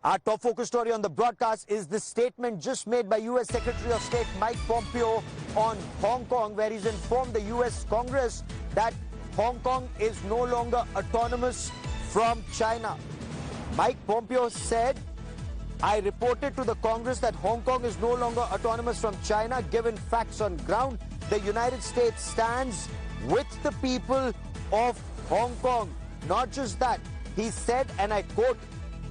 Our top focus story on the broadcast is the statement just made by U.S. Secretary of State Mike Pompeo on Hong Kong, where he's informed the U.S. Congress that Hong Kong is no longer autonomous from China. Mike Pompeo said, "I reported to the Congress that Hong Kong is no longer autonomous from China. Given facts on ground, the United States stands with the people of Hong Kong." Not just that, he said, and I quote,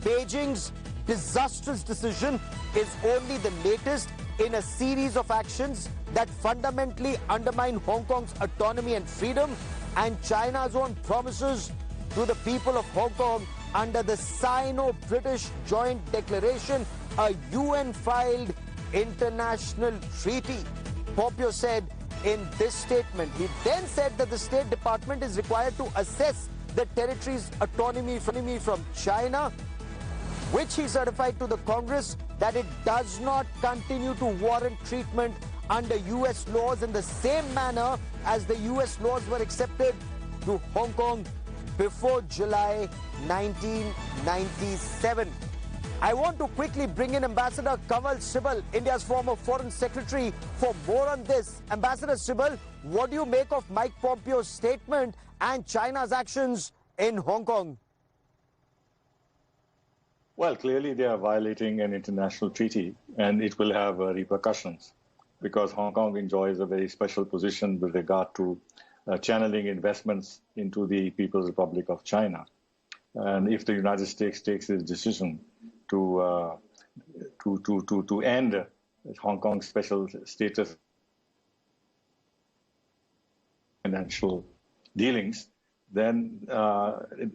"Beijing's disastrous decision is only the latest in a series of actions that fundamentally undermine Hong Kong's autonomy and freedom, and China's own promises to the people of Hong Kong under the Sino-British Joint Declaration, a UN-filed international treaty," Pompeo said in this statement. He then said that the State Department is required to assess the territory's autonomy from China, which he certified to the Congress that it does not continue to warrant treatment under U.S. laws in the same manner as the U.S. laws were accepted to Hong Kong before July 1997. I want to quickly bring in Ambassador Kanwal Sibal, India's former Foreign Secretary, for more on this. Ambassador Sibal, what do you make of Mike Pompeo's statement and China's actions in Hong Kong? Well, clearly they are violating an international treaty, and it will have repercussions because Hong Kong enjoys a very special position with regard to channeling investments into the People's Republic of China. And if the United States takes its decision to end Hong Kong's special status financial dealings, then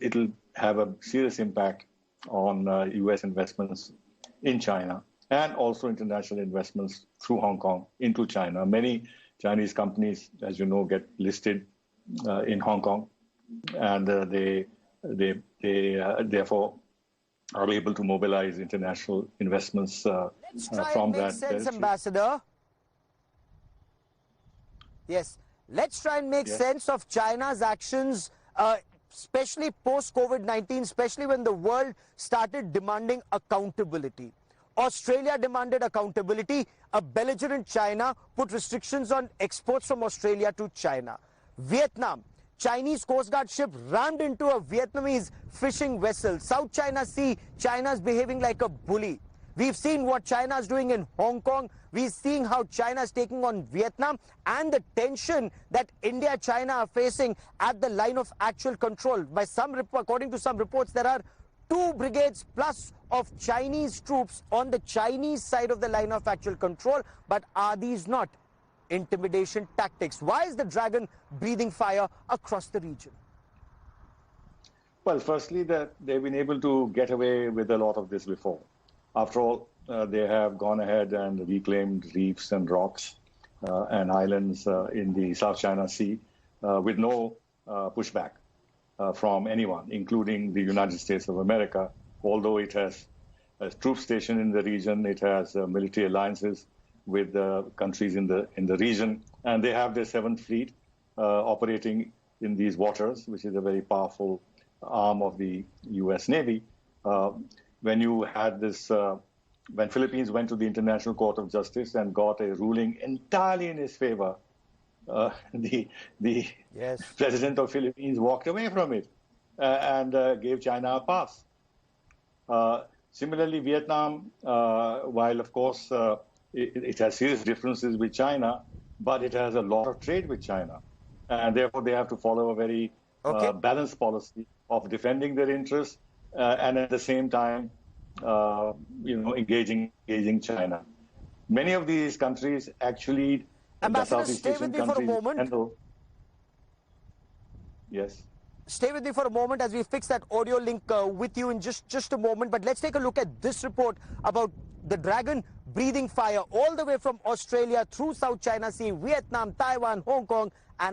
it'll have a serious impact on U.S. investments in China and also international investments through Hong Kong into China. Many Chinese companies, as you know, get listed in Hong Kong, and they therefore are able to mobilize international investments from that territory. Ambassador. Yes, let's try and make sense of China's actions, especially post-COVID-19, especially when the world started demanding accountability. Australia demanded accountability. A belligerent China put restrictions on exports from Australia to China. Vietnam, Chinese Coast Guard ship rammed into a Vietnamese fishing vessel. South China Sea, China's behaving like a bully. We've seen what China's doing in Hong Kong. We're seeing how China's taking on Vietnam and the tension that India and China are facing at the line of actual control. According to some reports, there are 2 brigades plus of Chinese troops on the Chinese side of the line of actual control. But are these not intimidation tactics? Why is the dragon breathing fire across the region? Well, firstly, that they've been able to get away with a lot of this before. After all, they have gone ahead and reclaimed reefs and rocks and islands in the South China Sea with no pushback from anyone, including the United States of America. Although it has troops stationed in the region, it has military alliances with countries in the region, and they have their 7th Fleet operating in these waters, which is a very powerful arm of the U.S. Navy. When you had this, when Philippines went to the International Court of Justice and got a ruling entirely in his favor, the president of Philippines walked away from it and gave China a pass. Similarly, Vietnam, while of course it has serious differences with China, but it has a lot of trade with China, and therefore they have to follow a very balanced policy of defending their interests and at the same time, engaging China. Many of these countries actually, Ambassador, stay with me for a moment. Yes. Stay with me for a moment as we fix that audio link with you in just a moment. But let's take a look at this report about the dragon breathing fire all the way from Australia through South China Sea, Vietnam, Taiwan, Hong Kong, and